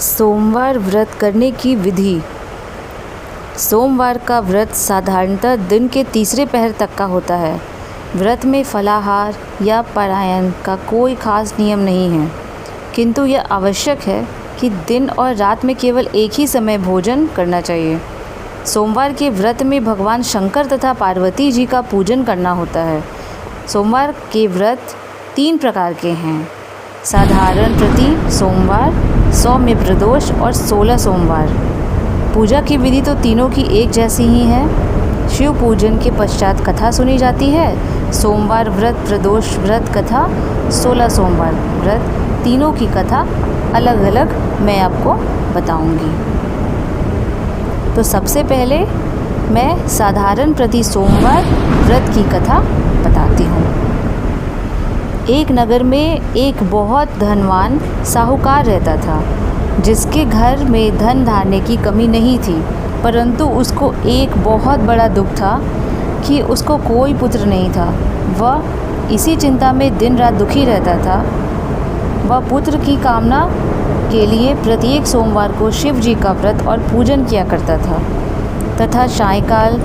सोमवार व्रत करने की विधि। सोमवार का व्रत साधारणतः दिन के तीसरे पहर तक का होता है। व्रत में फलाहार या पारायण का कोई खास नियम नहीं है, किंतु यह आवश्यक है कि दिन और रात में केवल एक ही समय भोजन करना चाहिए। सोमवार के व्रत में भगवान शंकर तथा पार्वती जी का पूजन करना होता है। सोमवार के व्रत 3 प्रकार के हैं: साधारण प्रति सोमवार, सौम्य प्रदोष और 16 सोमवार। पूजा की विधि तो तीनों की एक जैसी ही है। शिव पूजन के पश्चात कथा सुनी जाती है। सोमवार व्रत, प्रदोष व्रत कथा, 16 सोमवार व्रत, तीनों की कथा अलग अलग मैं आपको बताऊंगी। तो सबसे पहले मैं साधारण प्रति सोमवार व्रत की कथा बताती हूँ। एक नगर में एक बहुत धनवान साहूकार रहता था, जिसके घर में धन धान्य की कमी नहीं थी, परंतु उसको एक बहुत बड़ा दुख था कि उसको कोई पुत्र नहीं था। वह इसी चिंता में दिन रात दुखी रहता था। वह पुत्र की कामना के लिए प्रत्येक सोमवार को शिव जी का व्रत और पूजन किया करता था तथा सायंकाल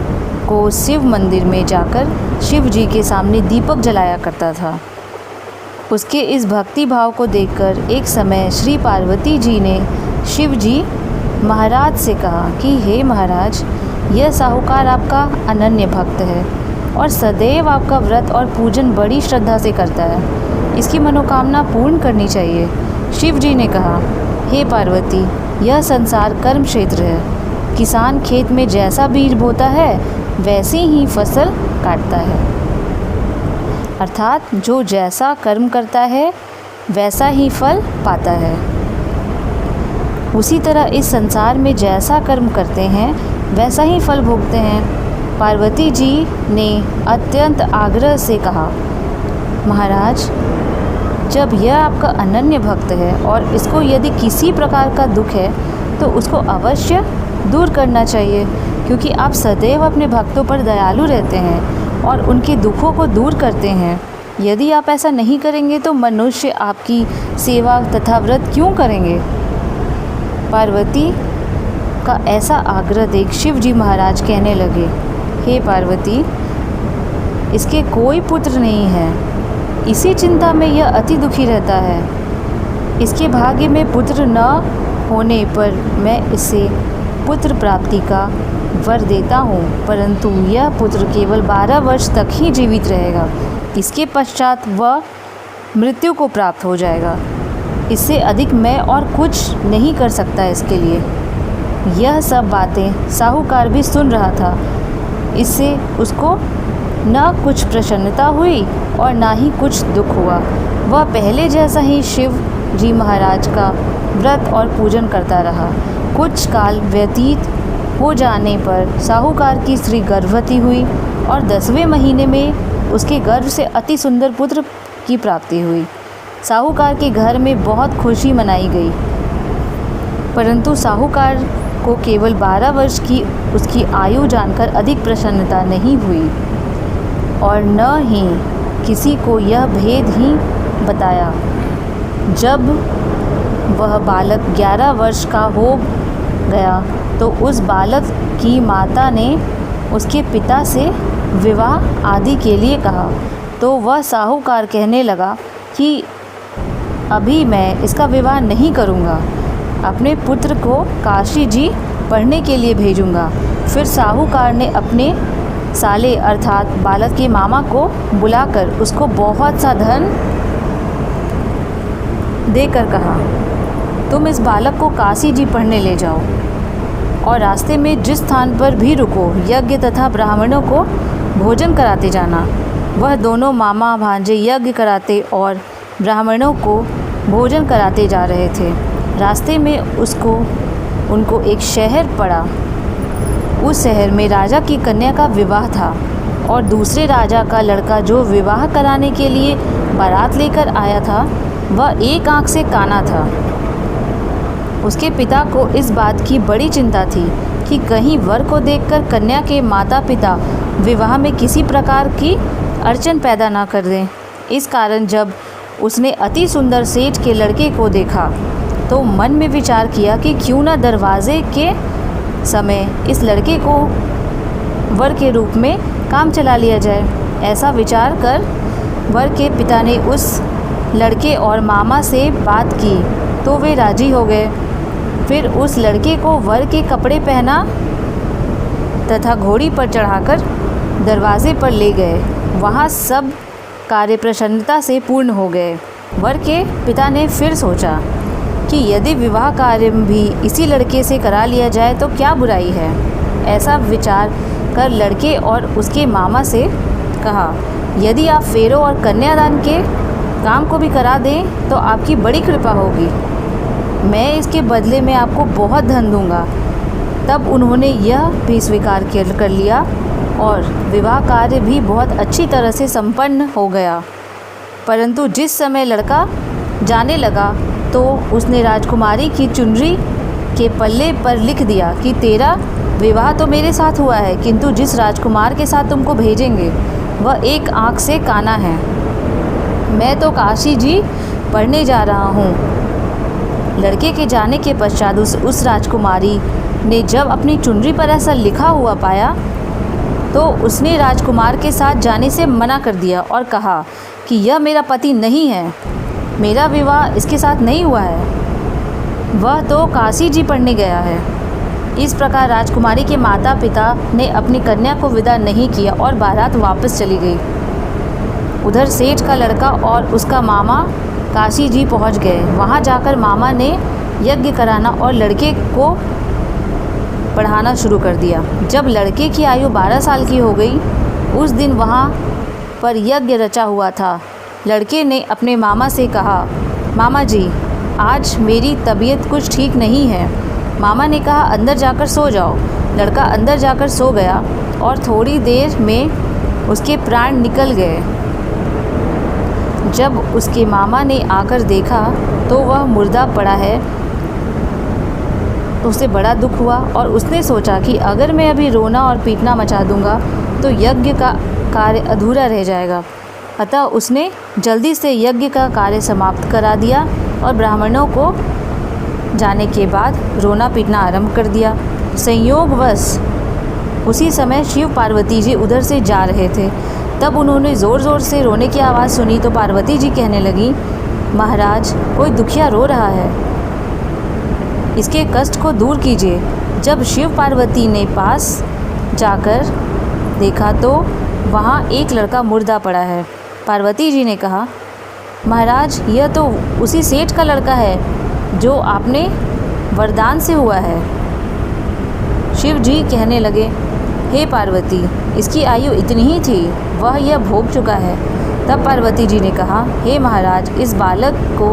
को शिव मंदिर में जाकर शिव जी के सामने दीपक जलाया करता था। उसके इस भक्ति भाव को देखकर एक समय श्री पार्वती जी ने शिव जी महाराज से कहा कि हे महाराज, यह साहूकार आपका अनन्य भक्त है और सदैव आपका व्रत और पूजन बड़ी श्रद्धा से करता है। इसकी मनोकामना पूर्ण करनी चाहिए। शिव जी ने कहा, हे पार्वती, यह संसार कर्म क्षेत्र है। किसान खेत में जैसा बीज बोता है वैसे ही फसल काटता है, अर्थात जो जैसा कर्म करता है वैसा ही फल पाता है। उसी तरह इस संसार में जैसा कर्म करते हैं वैसा ही फल भोगते हैं। पार्वती जी ने अत्यंत आग्रह से कहा, महाराज, जब यह आपका अनन्य भक्त है और इसको यदि किसी प्रकार का दुख है तो उसको अवश्य दूर करना चाहिए, क्योंकि आप सदैव अपने भक्तों पर दयालु रहते हैं और उनके दुखों को दूर करते हैं। यदि आप ऐसा नहीं करेंगे तो मनुष्य आपकी सेवा तथा व्रत क्यों करेंगे? पार्वती का ऐसा आग्रह देख शिव जी महाराज कहने लगे, हे पार्वती, इसके कोई पुत्र नहीं है। इसी चिंता में यह अति दुखी रहता है। इसके भाग्य में पुत्र न होने पर मैं इसे पुत्र प्राप्ति का वर देता हूँ, परंतु यह पुत्र केवल 12 वर्ष तक ही जीवित रहेगा। इसके पश्चात वह मृत्यु को प्राप्त हो जाएगा। इससे अधिक मैं और कुछ नहीं कर सकता इसके लिए। यह सब बातें साहूकार भी सुन रहा था। इससे उसको न कुछ प्रसन्नता हुई और ना ही कुछ दुख हुआ। वह पहले जैसा ही शिव जी महाराज का व्रत और पूजन करता रहा। कुछ काल व्यतीत हो जाने पर साहूकार की स्त्री गर्भवती हुई और 10वें महीने में उसके गर्भ से अति सुंदर पुत्र की प्राप्ति हुई। साहूकार के घर में बहुत खुशी मनाई गई, परंतु साहूकार को केवल 12 वर्ष की उसकी आयु जानकर अधिक प्रसन्नता नहीं हुई और न ही किसी को यह भेद ही बताया। जब वह बालक 11 वर्ष का हो गया तो उस बालक की माता ने उसके पिता से विवाह आदि के लिए कहा, तो वह साहूकार कहने लगा कि अभी मैं इसका विवाह नहीं करूँगा, अपने पुत्र को काशी जी पढ़ने के लिए भेजूँगा। फिर साहूकार ने अपने साले अर्थात बालक के मामा को बुलाकर उसको बहुत सा धन देकर कहा, तुम इस बालक को काशी जी पढ़ने ले जाओ और रास्ते में जिस स्थान पर भी रुको यज्ञ तथा ब्राह्मणों को भोजन कराते जाना। वह दोनों मामा भांजे यज्ञ कराते और ब्राह्मणों को भोजन कराते जा रहे थे। रास्ते में उनको एक शहर पड़ा। उस शहर में राजा की कन्या का विवाह था और दूसरे राजा का लड़का जो विवाह कराने के लिए बारात लेकर आया था वह एक आंख से काना था। उसके पिता को इस बात की बड़ी चिंता थी कि कहीं वर को देखकर कन्या के माता पिता विवाह में किसी प्रकार की अड़चन पैदा ना कर दें। इस कारण जब उसने अति सुंदर सेठ के लड़के को देखा तो मन में विचार किया कि क्यों ना दरवाजे के समय इस लड़के को वर के रूप में काम चला लिया जाए। ऐसा विचार कर वर के पिता ने उस लड़के और मामा से बात की तो वे राजी हो गए। फिर उस लड़के को वर के कपड़े पहना तथा घोड़ी पर चढ़ाकर दरवाजे पर ले गए। वहाँ सब कार्य प्रसन्नता से पूर्ण हो गए। वर के पिता ने फिर सोचा कि यदि विवाह कार्य भी इसी लड़के से करा लिया जाए तो क्या बुराई है। ऐसा विचार कर लड़के और उसके मामा से कहा, यदि आप फेरों और कन्यादान के काम को भी करा दें तो आपकी बड़ी कृपा होगी। मैं इसके बदले में आपको बहुत धन दूंगा। तब उन्होंने यह भी स्वीकार कर लिया और विवाह कार्य भी बहुत अच्छी तरह से संपन्न हो गया। परंतु जिस समय लड़का जाने लगा तो उसने राजकुमारी की चुनरी के पल्ले पर लिख दिया कि तेरा विवाह तो मेरे साथ हुआ है, किंतु जिस राजकुमार के साथ तुमको भेजेंगे वह एक आँख से काना है। मैं तो काशी जी पढ़ने जा रहा हूँ। लड़के के जाने के पश्चात उस राजकुमारी ने जब अपनी चुनरी पर ऐसा लिखा हुआ पाया तो उसने राजकुमार के साथ जाने से मना कर दिया और कहा कि यह मेरा पति नहीं है, मेरा विवाह इसके साथ नहीं हुआ है, वह तो काशी जी पढ़ने गया है। इस प्रकार राजकुमारी के माता पिता ने अपनी कन्या को विदा नहीं किया और बारात वापस चली गई। उधर सेठ का लड़का और उसका मामा काशी जी पहुंच गए। वहां जाकर मामा ने यज्ञ कराना और लड़के को पढ़ाना शुरू कर दिया। जब लड़के की आयु 12 साल की हो गई, उस दिन वहां पर यज्ञ रचा हुआ था। लड़के ने अपने मामा से कहा, मामा जी आज मेरी तबीयत कुछ ठीक नहीं है। मामा ने कहा, अंदर जाकर सो जाओ। लड़का अंदर जाकर सो गया और थोड़ी देर में उसके प्राण निकल गए। जब उसके मामा ने आकर देखा तो वह मुर्दा पड़ा है तो उसे बड़ा दुख हुआ और उसने सोचा कि अगर मैं अभी रोना और पीटना मचा दूंगा तो यज्ञ का कार्य अधूरा रह जाएगा। अतः उसने जल्दी से यज्ञ का कार्य समाप्त करा दिया और ब्राह्मणों को जाने के बाद रोना पीटना आरंभ कर दिया। संयोगवश उसी समय शिव पार्वती जी उधर से जा रहे थे। तब उन्होंने ज़ोर ज़ोर से रोने की आवाज़ सुनी तो पार्वती जी कहने लगी, महाराज कोई दुखिया रो रहा है, इसके कष्ट को दूर कीजिए। जब शिव पार्वती ने पास जाकर देखा तो वहाँ एक लड़का मुर्दा पड़ा है। पार्वती जी ने कहा, महाराज यह तो उसी सेठ का लड़का है जो आपने वरदान से हुआ है। शिव जी कहने लगे, हे पार्वती इसकी आयु इतनी ही थी, वह यह भोग चुका है। तब पार्वती जी ने कहा, हे महाराज इस बालक को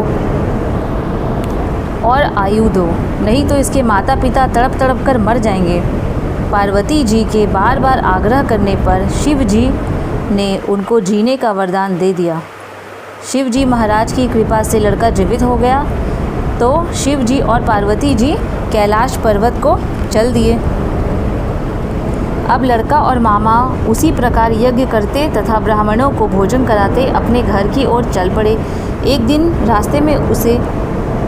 और आयु दो, नहीं तो इसके माता पिता तड़प तड़प कर मर जाएंगे। पार्वती जी के बार बार आग्रह करने पर शिव जी ने उनको जीने का वरदान दे दिया। शिव जी महाराज की कृपा से लड़का जीवित हो गया तो शिव जी और पार्वती जी कैलाश पर्वत को चल दिए। अब लड़का और मामा उसी प्रकार यज्ञ करते तथा ब्राह्मणों को भोजन कराते अपने घर की ओर चल पड़े। एक दिन रास्ते में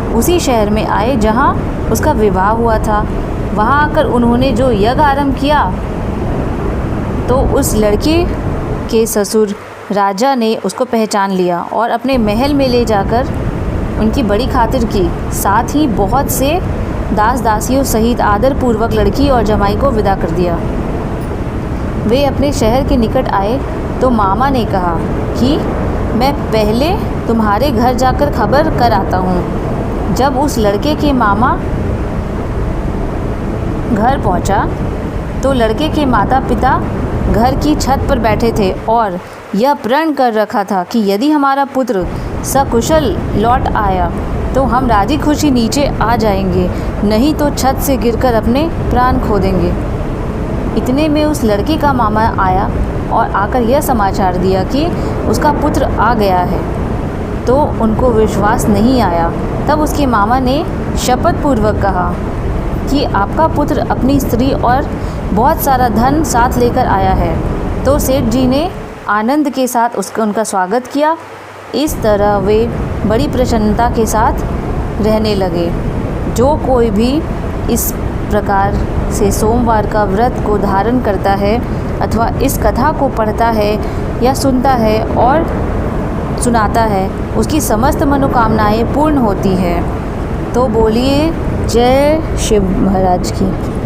उसी शहर में आए जहाँ उसका विवाह हुआ था। वहाँ आकर उन्होंने जो यज्ञ आरंभ किया तो उस लड़के के ससुर राजा ने उसको पहचान लिया और अपने महल में ले जाकर उनकी बड़ी खातिर की। साथ ही बहुत से दास दासियों सहित आदरपूर्वक लड़की और जमाई को विदा कर दिया। वे अपने शहर के निकट आए तो मामा ने कहा कि मैं पहले तुम्हारे घर जाकर खबर कर आता हूँ। जब उस लड़के के मामा घर पहुँचा तो लड़के के माता पिता घर की छत पर बैठे थे और यह प्रण कर रखा था कि यदि हमारा पुत्र सकुशल लौट आया तो हम राजी खुशी नीचे आ जाएंगे, नहीं तो छत से गिरकर अपने प्राण खो देंगे। इतने में उस लड़के का मामा आया और आकर यह समाचार दिया कि उसका पुत्र आ गया है। तो उनको विश्वास नहीं आया। तब उसके मामा ने शपथ पूर्वक कहा कि आपका पुत्र अपनी स्त्री और बहुत सारा धन साथ लेकर आया है। तो सेठ जी ने आनंद के साथ उनका स्वागत किया। इस तरह वे बड़ी प्रसन्नता के साथ रहने लगे। जो कोई भी इस प्रकार से सोमवार का व्रत को धारण करता है अथवा इस कथा को पढ़ता है या सुनता है और सुनाता है, उसकी समस्त मनोकामनाएं पूर्ण होती है। तो बोलिए जय शिव महाराज की।